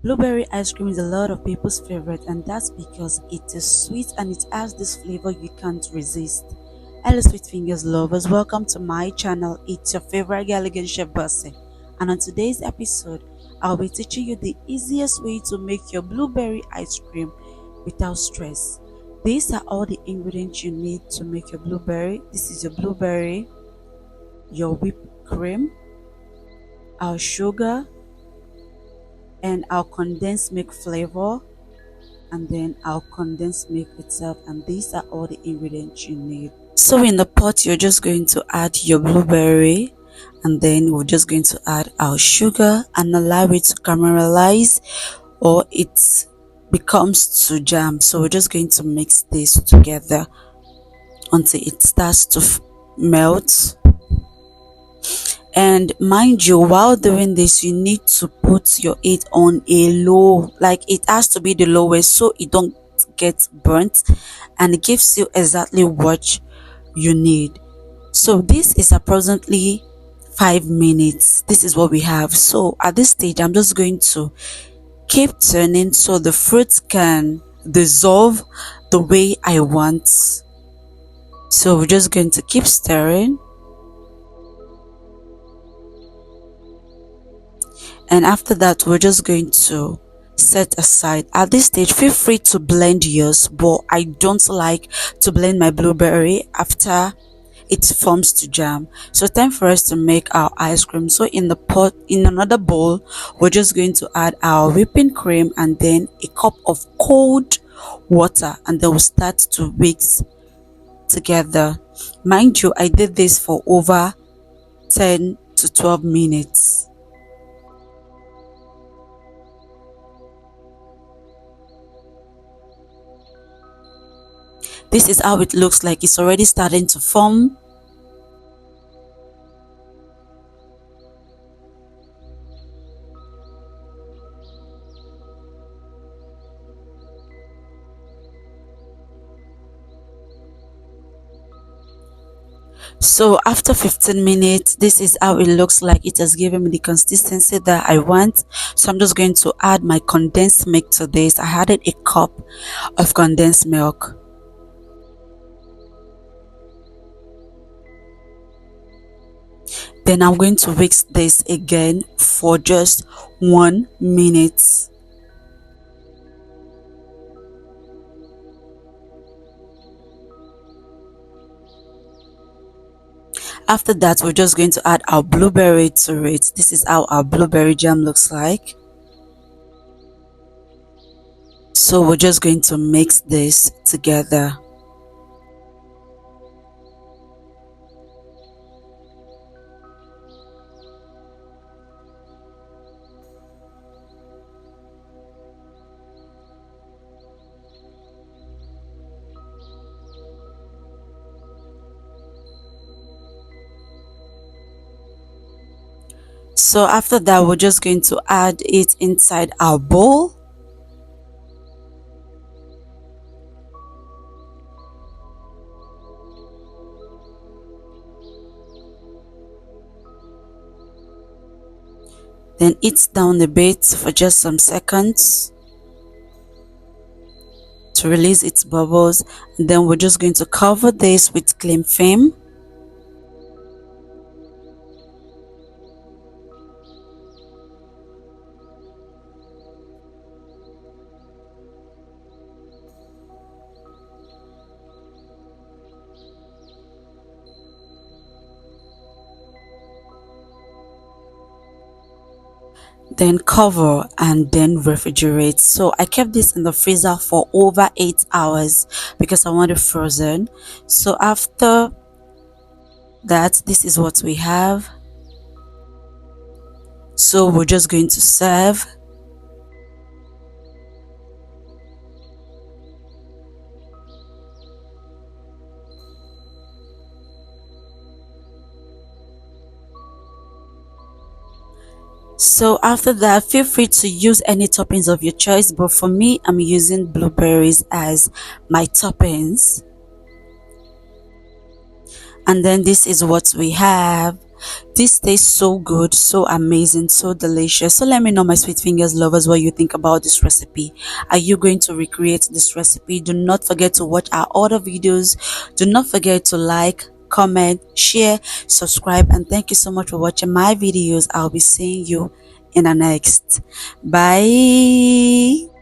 Blueberry ice cream is a lot of people's favorite, and that's because it is sweet and it has this flavor you can't resist. Hello, sweet fingers lovers, welcome to my channel. It's your favorite elegant chef Bossy, and on today's episode, I'll be teaching you the easiest way to make your blueberry ice cream without stress. These are all the ingredients you need to make your blueberry. This is your blueberry, your whipped cream, our sugar, and our condensed milk flavor, and then our condensed milk itself, and these are all the ingredients you need. So in the pot you're just going to add your blueberry, and then we're just going to add our sugar and allow it to caramelize or it becomes to jam. So we're just going to mix this together until it starts to melt. And mind you, while doing this, you need to put your heat on a low, like it has to be the lowest so it don't get burnt, and it gives you exactly what you need. So this is approximately 5 minutes. This is what we have. So at this stage I'm just going to keep turning so the fruit can dissolve the way I want. So we're just going to keep stirring. And after that we're just going to set aside. At this stage, feel free to blend yours, but I don't like to blend my blueberry after it forms to jam. So time for us to make our ice cream. So in the pot, in another bowl, we're just going to add our whipping cream and then a cup of cold water, and then we'll start to mix together. Mind you, I did this for over 10 to 12 minutes. This is how it looks like. It's already starting to form. So after 15 minutes, this is how it looks like. It has given me the consistency that I want. So I'm just going to add my condensed milk to this. I added a cup of condensed milk. Then I'm going to whisk this again for just 1 minute. After that, we're just going to add our blueberry to it. This is how our blueberry jam looks like. So we're just going to mix this together. So after that, we're just going to add it inside our bowl. Then it's down a bit for just some seconds to release its bubbles, and then we're just going to cover this with cling film. Then cover and then refrigerate. So I kept this in the freezer for over 8 hours because I want it frozen. So after that, this is what we have. So we're just going to serve. So after that, feel free to use any toppings of your choice, but for me, I'm using blueberries as my toppings. And then this is what we have. This tastes so good, so amazing, so delicious. So let me know, my sweet fingers lovers, what you think about this recipe. Are you going to recreate this recipe? Do not forget to watch our other videos. Do not forget to like, comment, share, subscribe, and thank you so much for watching my videos. I'll be seeing you in the next. Bye.